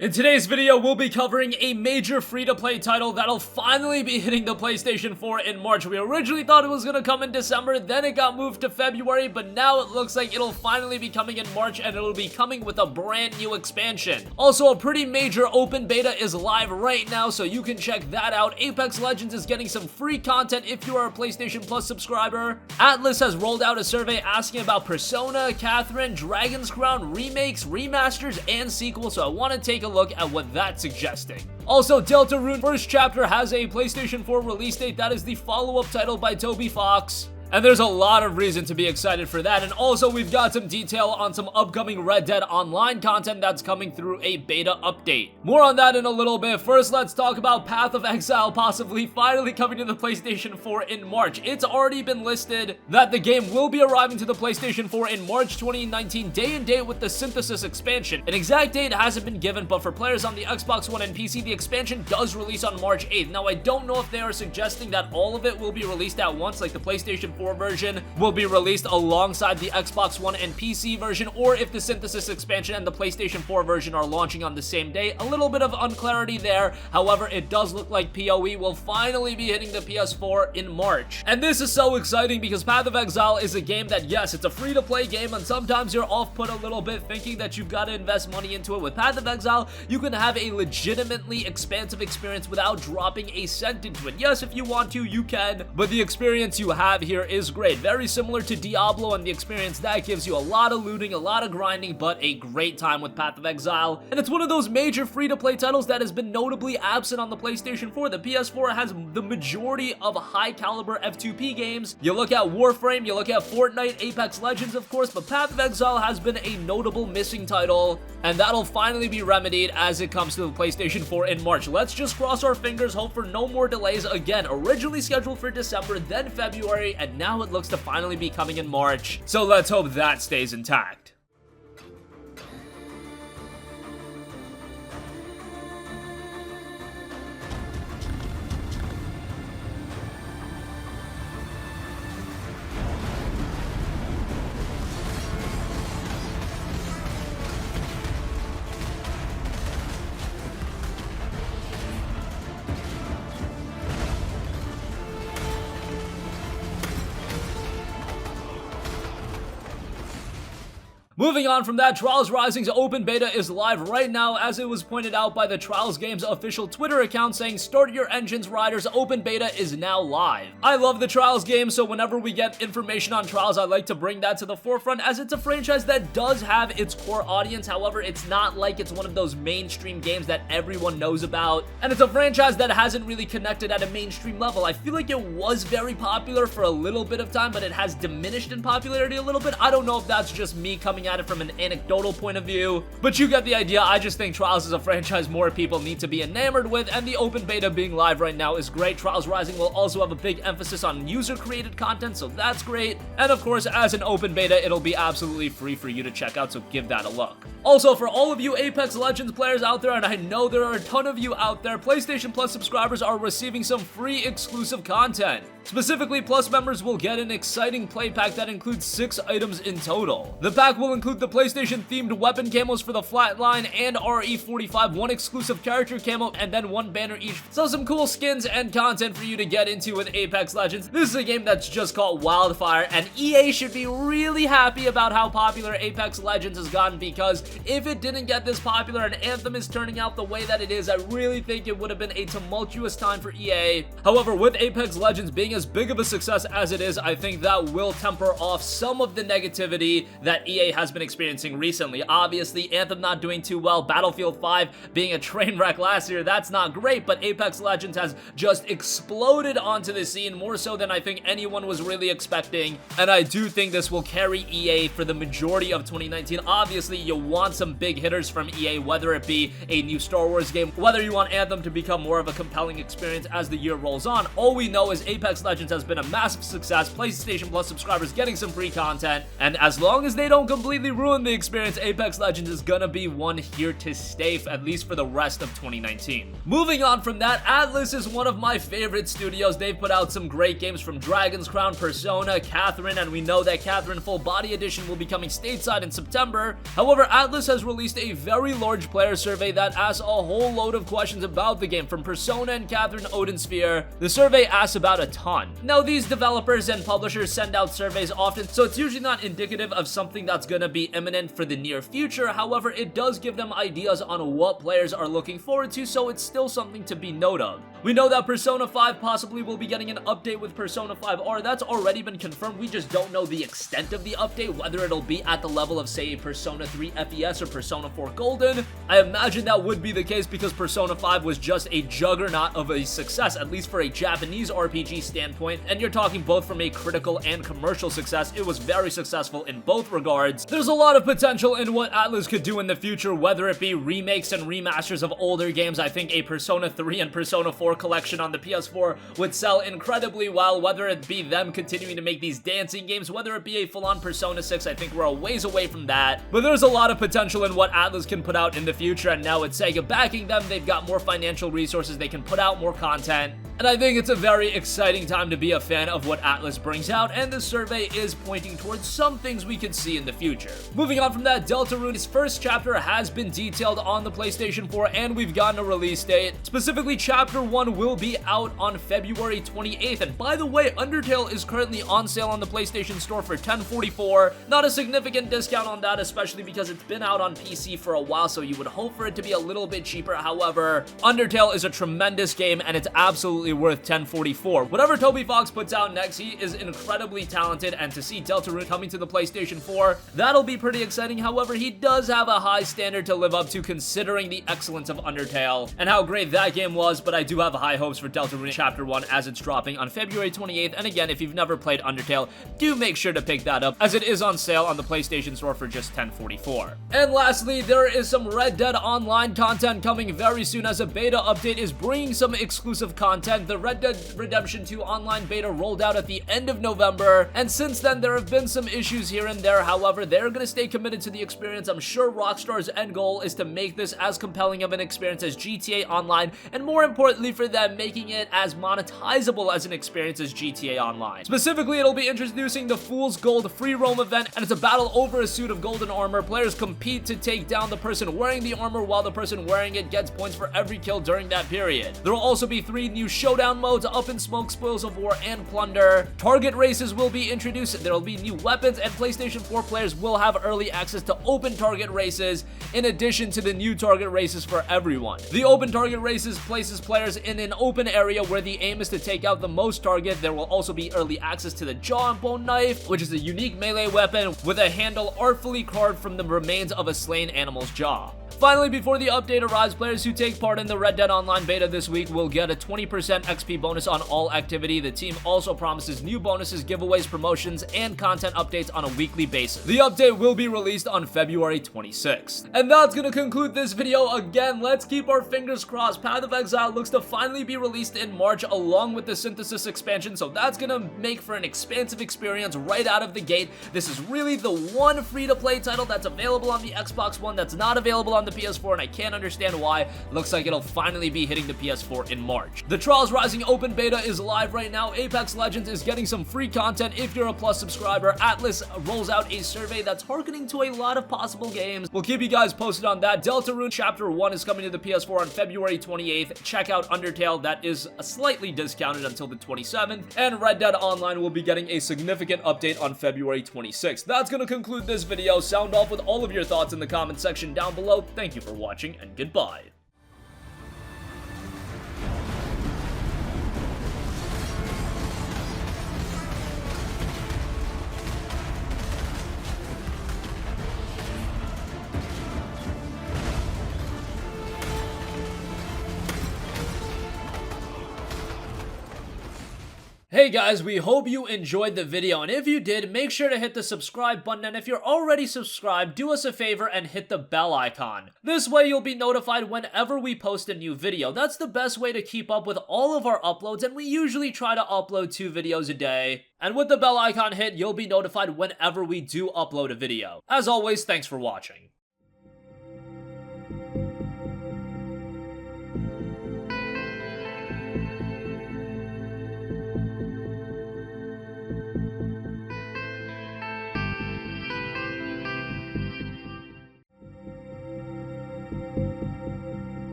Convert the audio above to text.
In today's video, we'll be covering a major free-to-play title that'll finally be hitting the PlayStation 4 in March. We originally thought it was gonna come in December, then it got moved to February, but now it looks like it'll finally be coming in March, and it'll be coming with a brand new expansion. Also, a pretty major open beta is live right now, so you can check that out. Apex Legends is getting some free content if you are a PlayStation Plus subscriber. Atlus has rolled out a survey asking about Persona, Catherine, Dragon's Crown, remakes, remasters, and sequels, so I want to take a look at what that's suggesting. Also, Deltarune first chapter has a PlayStation 4 release date. That is the follow-up title by Toby Fox. And there's a lot of reason to be excited for that. And also, we've got some detail on some upcoming Red Dead Online content that's coming through a beta update. More on that in a little bit. First, let's talk about Path of Exile possibly finally coming to the PlayStation 4 in March. It's already been listed that the game will be arriving to the PlayStation 4 in March 2019, day and date with the Synthesis expansion. An exact date hasn't been given, but for players on the Xbox One and PC, the expansion does release on March 8th. Now, I don't know if they are suggesting that all of it will be released at once, like the PlayStation 4 version will be released alongside the Xbox One and PC version, or if the Synthesis expansion and the PlayStation 4 version are launching on the same day. A little bit of unclarity there. However, it does look like PoE will finally be hitting the PS4 in March. And this is so exciting because Path of Exile is a game that, yes, it's a free-to-play game, and sometimes you're off-put a little bit thinking that you've got to invest money into it. With Path of Exile, you can have a legitimately expansive experience without dropping a cent into it. Yes, if you want to, you can, but the experience you have here is great. Very similar to Diablo and the experience that gives you. A lot of looting, a lot of grinding, but a great time with Path of Exile. And it's one of those major free-to-play titles that has been notably absent on the PlayStation 4. The PS4 has the majority of high-caliber F2P games. You look at Warframe, you look at Fortnite, Apex Legends, of course, but Path of Exile has been a notable missing title, and that'll finally be remedied as it comes to the PlayStation 4 in March. Let's just cross our fingers, hope for no more delays. Again, originally scheduled for December, then February, and now it looks to finally be coming in March. So let's hope that stays intact. Moving on from that, Trials Rising's open beta is live right now, as it was pointed out by the Trials Games official Twitter account saying, "Start your engines, riders, open beta is now live." I love the Trials game, so whenever we get information on Trials, I like to bring that to the forefront, as it's a franchise that does have its core audience. However, it's not like it's one of those mainstream games that everyone knows about, and it's a franchise that hasn't really connected at a mainstream level. I feel like it was very popular for a little bit of time, but it has diminished in popularity a little bit. I don't know if that's just me coming at it from an anecdotal point of view, but you get the idea. I just think Trials is a franchise more people need to be enamored with, and the open beta being live right now is great. Trials Rising will also have a big emphasis on user-created content, so that's great. And of course, as an open beta, it'll be absolutely free for you to check out, so give that a look. Also, for all of you Apex Legends players out there, and I know there are a ton of you out there, PlayStation Plus subscribers are receiving some free exclusive content. Specifically, Plus members will get an exciting play pack that includes 6 items in total. The pack will include the PlayStation-themed weapon camos for the Flatline and RE45, 1 exclusive character camo, and then 1 banner each. So some cool skins and content for you to get into with Apex Legends. This is a game that's just caught wildfire, and EA should be really happy about how popular Apex Legends has gotten, because if it didn't get this popular and Anthem is turning out the way that it is, I really think it would have been a tumultuous time for EA. However, with Apex Legends being as big of a success as it is, I think that will temper off some of the negativity that EA has been experiencing recently. Obviously, Anthem not doing too well, Battlefield 5 being a train wreck last year, that's not great, but Apex Legends has just exploded onto the scene, more so than I think anyone was really expecting, and I do think this will carry EA for the majority of 2019. Obviously, you want some big hitters from EA, whether it be a new Star Wars game, whether you want Anthem to become more of a compelling experience as the year rolls on. All we know is Apex Legends has been a massive success, PlayStation Plus subscribers getting some free content, and as long as they don't complete completely ruin the experience, Apex Legends is gonna be one here to stay, at least for the rest of 2019. Moving on from that, Atlus is one of my favorite studios. They've put out some great games from Dragon's Crown, Persona, Catherine, and we know that Catherine Full Body Edition will be coming stateside in September. However, Atlus has released a very large player survey that asks a whole load of questions about the game, from Persona and Catherine Odin Sphere. The survey asks about a ton. Now, these developers and publishers send out surveys often, so it's usually not indicative of something that's gonna be imminent for the near future. However, it does give them ideas on what players are looking forward to, so it's still something to be noted of. We know that Persona 5 possibly will be getting an update with Persona 5R. That's already been confirmed. We just don't know the extent of the update, whether it'll be at the level of, say, Persona 3 FES or Persona 4 Golden. I imagine that would be the case because Persona 5 was just a juggernaut of a success, at least for a Japanese RPG standpoint, and you're talking both from a critical and commercial success. It was very successful in both regards. There's a lot of potential in what Atlus could do in the future, whether it be remakes and remasters of older games. I think a Persona 3 and Persona 4 collection on the PS4 would sell incredibly well, whether it be them continuing to make these dancing games, whether it be a full-on Persona 6. I think we're a ways away from that, but there's a lot of potential in what Atlus can put out in the future, and now with Sega backing them, they've got more financial resources, they can put out more content, and I think it's a very exciting time to be a fan of what Atlus brings out, and the survey is pointing towards some things we could see in the future. Moving on from that, Deltarune's first chapter has been detailed on the PlayStation 4, and we've gotten a release date. Specifically, Chapter 1 will be out on February 28th, and by the way, Undertale is currently on sale on the PlayStation Store for $10.44. Not a significant discount on that, especially because it's been out on PC for a while, so you would hope for it to be a little bit cheaper. However, Undertale is a tremendous game, and it's absolutely worth $10.44. Whatever Toby Fox puts out next, he is incredibly talented, and to see Deltarune coming to the PlayStation 4, that'll be pretty exciting. However, he does have a high standard to live up to considering the excellence of Undertale and how great that game was, but I do have high hopes for Deltarune Chapter 1 as it's dropping on February 28th, and again, if you've never played Undertale, do make sure to pick that up, as it is on sale on the PlayStation Store for just $10.44. And lastly, there is some Red Dead Online content coming very soon, as a beta update is bringing some exclusive content. The Red Dead Redemption 2 online beta rolled out at the end of November, and since then there have been some issues here and there. However, they're going to stay committed to the experience. I'm sure Rockstar's end goal is to make this as compelling of an experience as GTA Online, and more importantly for them, making it as monetizable as an experience as GTA Online. Specifically, it'll be introducing the Fool's Gold free roam event, and it's a battle over a suit of golden armor. Players compete to take down the person wearing the armor, while the person wearing it gets points for every kill during that period. There will also be 3 new showdown modes: Up in Smoke, Spoils of War, and Plunder. Target races will be introduced. There will be new weapons, and PlayStation 4 players will have early access to open target races, in addition to the new target races for everyone. The open target races places players in an open area where the aim is to take out the most target. There will also be early access to the Jaw and Bone Knife, which is a unique melee weapon with a handle artfully carved from the remains of a slain animal's jaw. Finally, before the update arrives, players who take part in the Red Dead Online beta this week will get a 20% XP bonus on all activity. The team also promises new bonuses, giveaways, promotions, and content updates on a weekly basis. The update will be released on February 26th. And that's gonna conclude this video. Again, let's keep our fingers crossed. Path of Exile looks to finally be released in March along with the Synthesis expansion, so that's gonna make for an expansive experience right out of the gate. This is really the one free-to-play title that's available on the Xbox One that's not available on the PS4, and I can't understand why. Looks like it'll finally be hitting the PS4 in March. The Trials Rising open beta is live right now. Apex Legends is getting some free content if you're a Plus subscriber. Atlus rolls out a survey that's targeting to a lot of possible games. We'll keep you guys posted on that. Deltarune Chapter 1 is coming to the PS4 on February 28th. Check out Undertale, that is slightly discounted until the 27th. And Red Dead Online will be getting a significant update on February 26th. That's gonna conclude this video. Sound off with all of your thoughts in the comment section down below. Thank you for watching, and goodbye. Hey guys, we hope you enjoyed the video, and if you did, make sure to hit the subscribe button, and if you're already subscribed, do us a favor and hit the bell icon. This way you'll be notified whenever we post a new video. That's the best way to keep up with all of our uploads, and we usually try to upload 2 videos a day. And with the bell icon hit, you'll be notified whenever we do upload a video. As always, thanks for watching.